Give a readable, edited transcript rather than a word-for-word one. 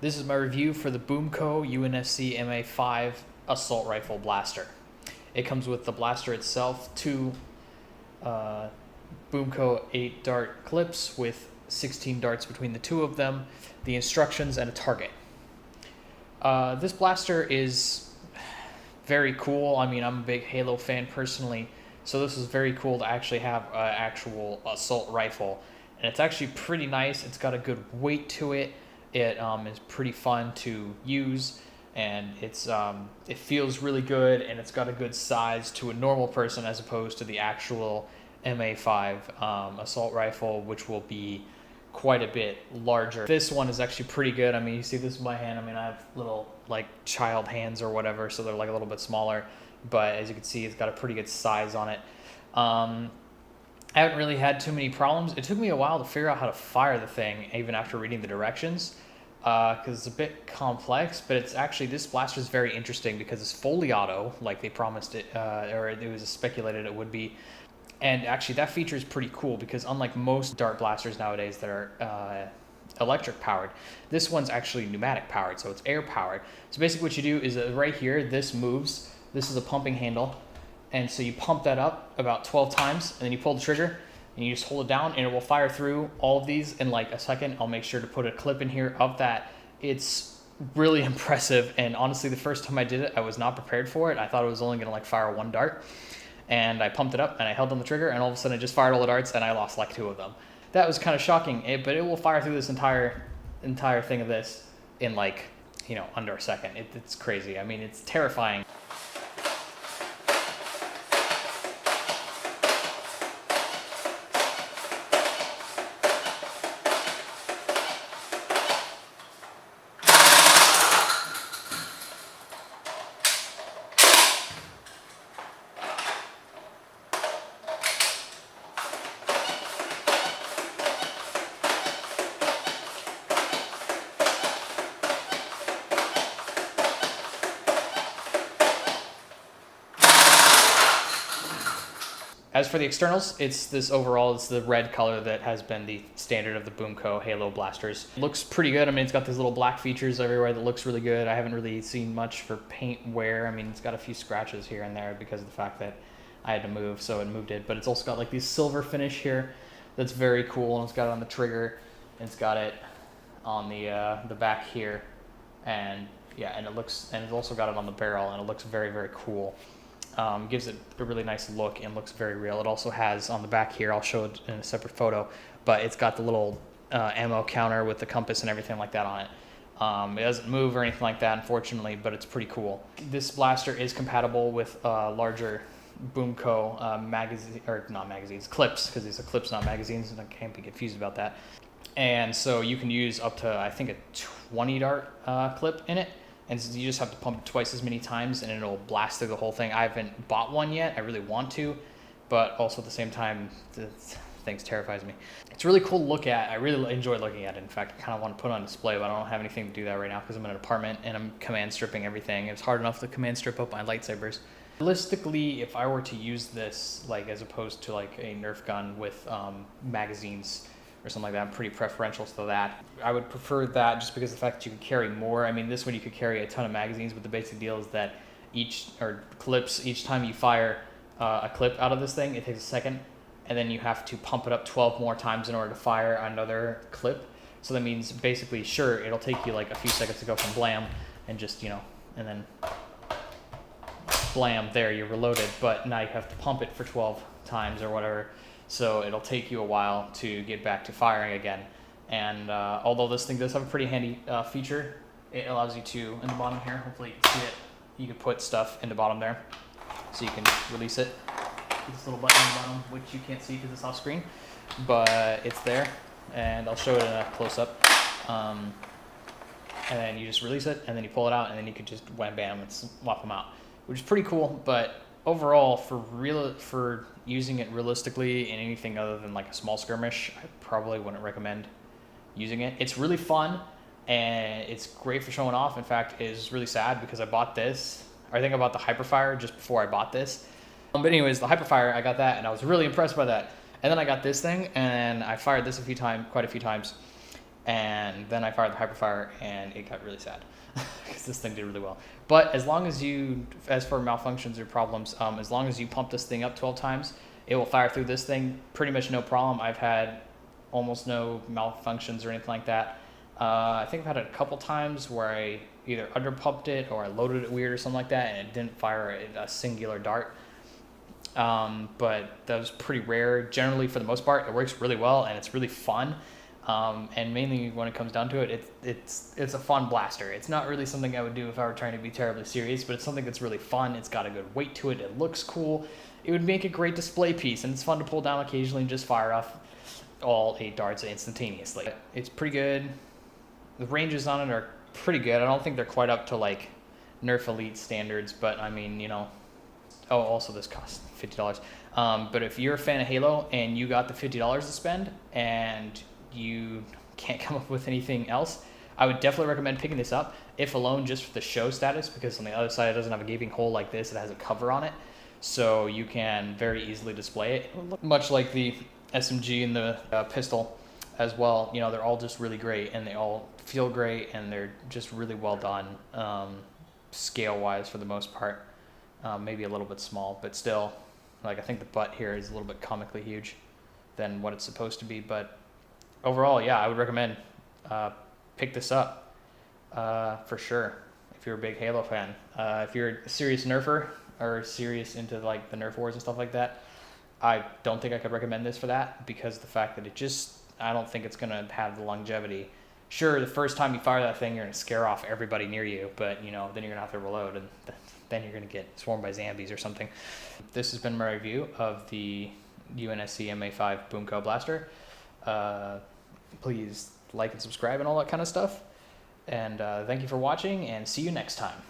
This is my review for the Boomco UNSC MA5 Assault Rifle Blaster. It comes with the blaster itself, two Boomco 8-dart clips with 16 darts between the two of them, the instructions, and a target. This blaster is very cool. I mean, I'm a big Halo fan personally, so this is very cool to actually have an actual assault rifle. And it's actually pretty nice. It's got a good weight to it. It is pretty fun to use, and it feels really good, and it's got a good size to a normal person as opposed to the actual MA5 assault rifle, which will be quite a bit larger. This one is actually pretty good. I mean, you see this in my hand. I mean, I have little like child hands or whatever, so they're like a little bit smaller, but as you can see, it's got a pretty good size on it. I haven't really had too many problems. It took me a while to figure out how to fire the thing, even after reading the directions, because it's a bit complex, but it's actually, this blaster is very interesting because it's fully auto, like they promised it, or it was speculated it would be. And actually that feature is pretty cool because unlike most dart blasters nowadays that are electric powered, this one's actually pneumatic powered, so it's air powered. So basically what you do is right here, this moves. This is a pumping handle. And so you pump that up about 12 times, and then you pull the trigger, and you just hold it down, and it will fire through all of these in like a second. I'll make sure to put a clip in here of that. It's really impressive, and honestly, the first time I did it, I was not prepared for it. I thought it was only gonna like fire one dart, and I pumped it up, and I held on the trigger, and all of a sudden it just fired all the darts, and I lost like 2 of them. That was kind of shocking, but it will fire through this entire thing of this in like, under a second. It's crazy. I mean, it's terrifying. As for the externals, it's the red color that has been the standard of the Boomco Halo blasters. It looks pretty good. I mean, it's got these little black features everywhere that looks really good. I haven't really seen much for paint wear. I mean, it's got a few scratches here and there because of the fact that I had to move, so it moved it. But it's also got like these silver finish here that's very cool, and it's got it on the trigger, and it's got it on the back here, and yeah, and it's also got it on the barrel, and it looks very, very cool. Gives it a really nice look and looks very real. It also has on the back here, I'll show it in a separate photo, but it's got the little ammo counter with the compass and everything like that on it. It doesn't move or anything like that, unfortunately, but it's pretty cool. This blaster is compatible with larger Boomco clips, because these are clips, not magazines, and I can't be confused about that. And so you can use up to, I think, a 20 dart clip in it. And you just have to pump it twice as many times, and it'll blast through the whole thing. I haven't bought one yet. I really want to, but also at the same time, the thing terrifies me. It's really cool to look at. I really enjoy looking at it. In fact, I kind of want to put it on display, but I don't have anything to do that right now because I'm in an apartment and I'm command stripping everything. It's hard enough to command strip up my lightsabers. Realistically, if I were to use this, like as opposed to like a Nerf gun with magazines, or something like that, I'm pretty preferential to that. I would prefer that just because of the fact that you can carry more. I mean, this one you could carry a ton of magazines, but the basic deal is that each time you fire a clip out of this thing, it takes a second, and then you have to pump it up 12 more times in order to fire another clip. So that means basically, sure, it'll take you like a few seconds to go from blam and just, and then blam, there, you're reloaded, but now you have to pump it for 12 times or whatever. So it'll take you a while to get back to firing again. And although this thing does have a pretty handy feature, it allows you to, in the bottom here, hopefully you can see it, you can put stuff in the bottom there. So you can release it. This little button in the bottom, which you can't see because it's off screen, but it's there. And I'll show it in a close-up. And then you just release it, and then you pull it out, and then you can just wham bam and swap them out, which is pretty cool. But overall, for using it realistically in anything other than like a small skirmish, I probably wouldn't recommend using it. It's really fun, and it's great for showing off. In fact, it's really sad because I bought this. I think I bought the Hyperfire just before I bought this. But anyways, the Hyperfire, I got that, and I was really impressed by that. And then I got this thing, and I fired this quite a few times. and then I fired the hyperfire, and it got really sad because this thing did really well. But as long as you, as for malfunctions or problems, as long as you pump this thing up 12 times, it will fire through this thing pretty much no problem. I've had almost no malfunctions or anything like that. I think I've had it a couple times where I either underpumped it or I loaded it weird or something like that, and it didn't fire a singular dart. But that was pretty rare. Generally, for the most part, it works really well and it's really fun. And mainly when it comes down to it, it's a fun blaster. It's not really something I would do if I were trying to be terribly serious, but it's something that's really fun. It's got a good weight to it. It looks cool. It would make a great display piece, and it's fun to pull down occasionally and just fire off all 8 darts instantaneously. It's pretty good. The ranges on it are pretty good. I don't think they're quite up to like Nerf Elite standards, but I mean, you know. Oh, also this costs $50. But if you're a fan of Halo and you got the $50 to spend and you can't come up with anything else, I would definitely recommend picking this up, if alone just for the show status, because on the other side it doesn't have a gaping hole like this. It has a cover on it, so you can very easily display it, much like the SMG and the pistol as well. You know, they're all just really great, and they all feel great, and they're just really well done, scale-wise for the most part. Maybe a little bit small, but still, like, I think the butt here is a little bit comically huge than what it's supposed to be. But overall, yeah, I would recommend pick this up for sure if you're a big Halo fan. If you're a serious Nerfer or serious into like the Nerf wars and stuff like that, I don't think I could recommend this for that, because of the fact that I don't think it's gonna have the longevity. Sure, the first time you fire that thing, you're gonna scare off everybody near you, but you know, then you're gonna have to reload, and then you're gonna get swarmed by zombies or something. This has been my review of the UNSC MA5 Boomco blaster. Please like and subscribe and all that kind of stuff. And thank you for watching, and see you next time.